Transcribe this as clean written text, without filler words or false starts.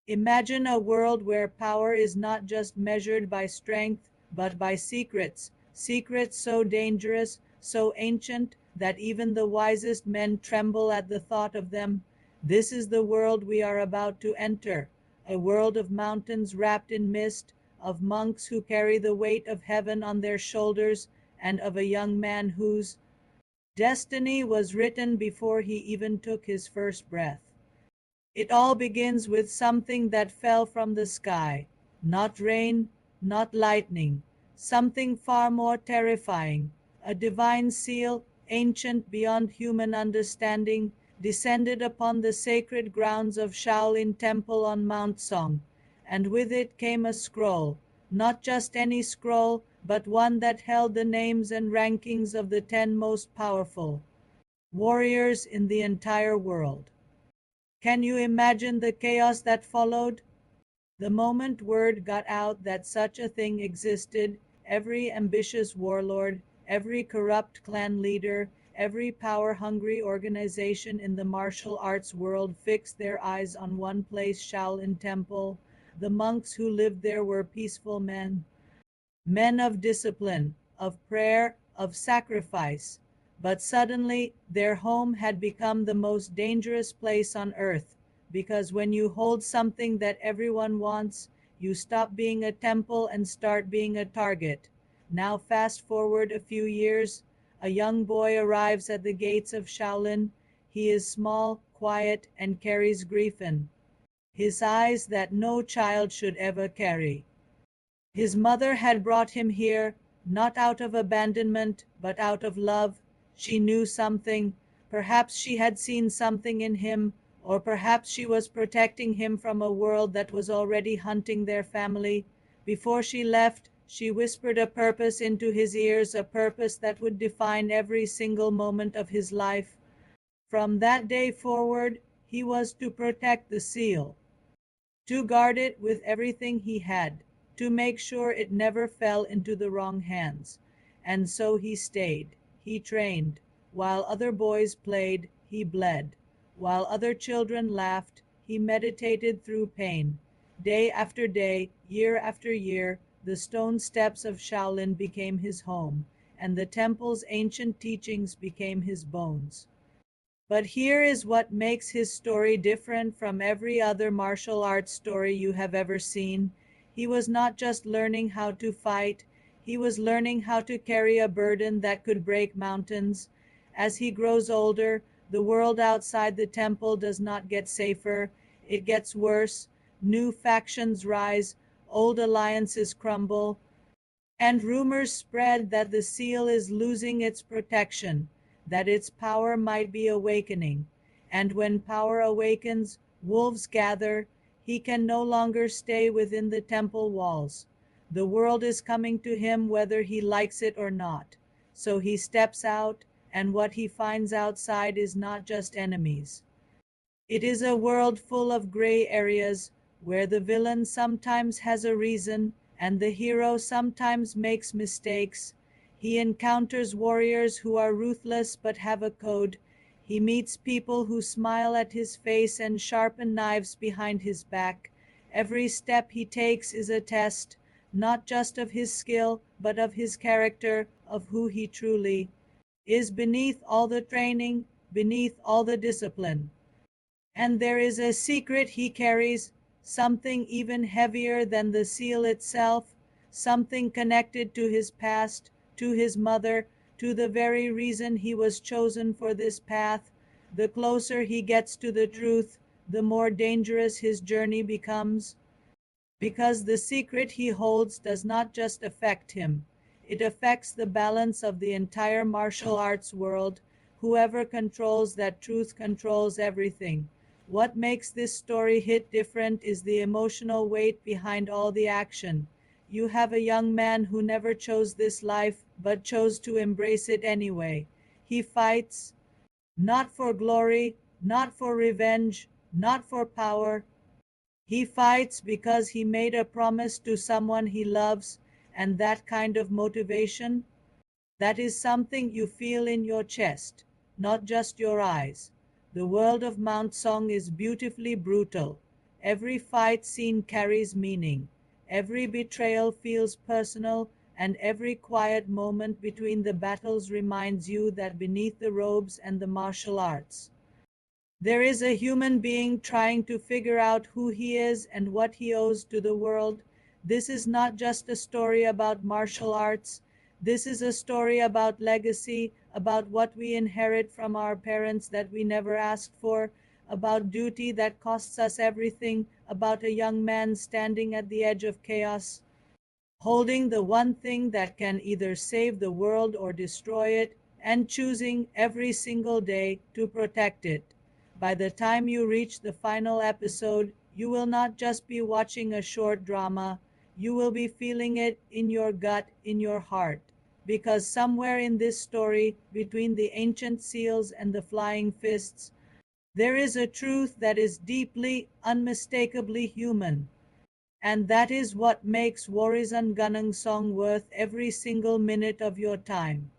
Imagine a world where power is not just measured by strength, but by secrets, secrets so dangerous, so ancient, that even the wisest men tremble at the thought of them. This is the world we are about to enter, a world of mountains wrapped in mist, of monks who carry the weight of heaven on their shoulders, and of a young man whose destiny was written before he even took his first breath. It all begins with something that fell from the sky, not rain, not lightning, something far more terrifying, a divine seal, ancient beyond human understanding, descended upon the sacred grounds of Shaolin Temple on Mount Song, and with it came a scroll, not just any scroll, but one that held the names and rankings of the 10 most powerful warriors in the entire world. Can you imagine the chaos that followed? The moment word got out that such a thing existed, every ambitious warlord, every corrupt clan leader, every power-hungry organization in the martial arts world fixed their eyes on one place, Shaolin Temple. The monks who lived there were peaceful men, men of discipline, of prayer, of sacrifice. But suddenly their home had become the most dangerous place on earth, because when you hold something that everyone wants, you stop being a temple and start being a target. Now fast forward a few years, a young boy arrives at the gates of Shaolin. He is small, quiet, and carries grief in his eyes that no child should ever carry. His mother had brought him here, not out of abandonment, but out of love. She knew something. Perhaps she had seen something in him, or perhaps she was protecting him from a world that was already hunting their family. Before she left, she whispered a purpose into his ears, a purpose that would define every single moment of his life. From that day forward, he was to protect the seal, to guard it with everything he had, to make sure it never fell into the wrong hands. And so he stayed, he trained. While other boys played, he bled. While other children laughed, he meditated through pain. Day after day, year after year, the stone steps of Shaolin became his home, and the temple's ancient teachings became his bones. But here is what makes his story different from every other martial arts story you have ever seen. He was not just learning how to fight, he was learning how to carry a burden that could break mountains. As he grows older, the world outside the temple does not get safer, it gets worse. New factions rise, old alliances crumble, and rumors spread that the seal is losing its protection, that its power might be awakening. And when power awakens, wolves gather. He can no longer stay within the temple walls. The world is coming to him whether he likes it or not. So he steps out, and what he finds outside is not just enemies. It is a world full of gray areas where the villain sometimes has a reason and the hero sometimes makes mistakes. He encounters warriors who are ruthless but have a code. He meets people who smile at his face and sharpen knives behind his back. Every step he takes is a test, not just of his skill, but of his character, of who he truly is beneath all the training, beneath all the discipline. And there is a secret he carries, something even heavier than the seal itself, something connected to his past, to his mother, to the very reason he was chosen for this path. The closer he gets to the truth, the more dangerous his journey becomes, because the secret he holds does not just affect him, it affects the balance of the entire martial arts world. Whoever controls that truth controls everything. What makes this story hit different is the emotional weight behind all the action. You have a young man who never chose this life, but chose to embrace it anyway. He fights, not for glory, not for revenge, not for power. He fights because he made a promise to someone he loves, and that kind of motivation, that is something you feel in your chest, not just your eyes. The world of Mount Song is beautifully brutal. Every fight scene carries meaning. Every betrayal feels personal, and every quiet moment between the battles reminds you that beneath the robes and the martial arts, there is a human being trying to figure out who he is and what he owes to the world. This is not just a story about martial arts. This is a story about legacy, about what we inherit from our parents that we never asked for, about duty that costs us everything, about a young man standing at the edge of chaos, holding the one thing that can either save the world or destroy it, and choosing every single day to protect it. By the time you reach the final episode, you will not just be watching a short drama, you will be feeling it in your gut, in your heart. Because somewhere in this story, between the ancient seals and the flying fists, there is a truth that is deeply, unmistakably human. And that is what makes Warisan Gunung song worth every single minute of your time.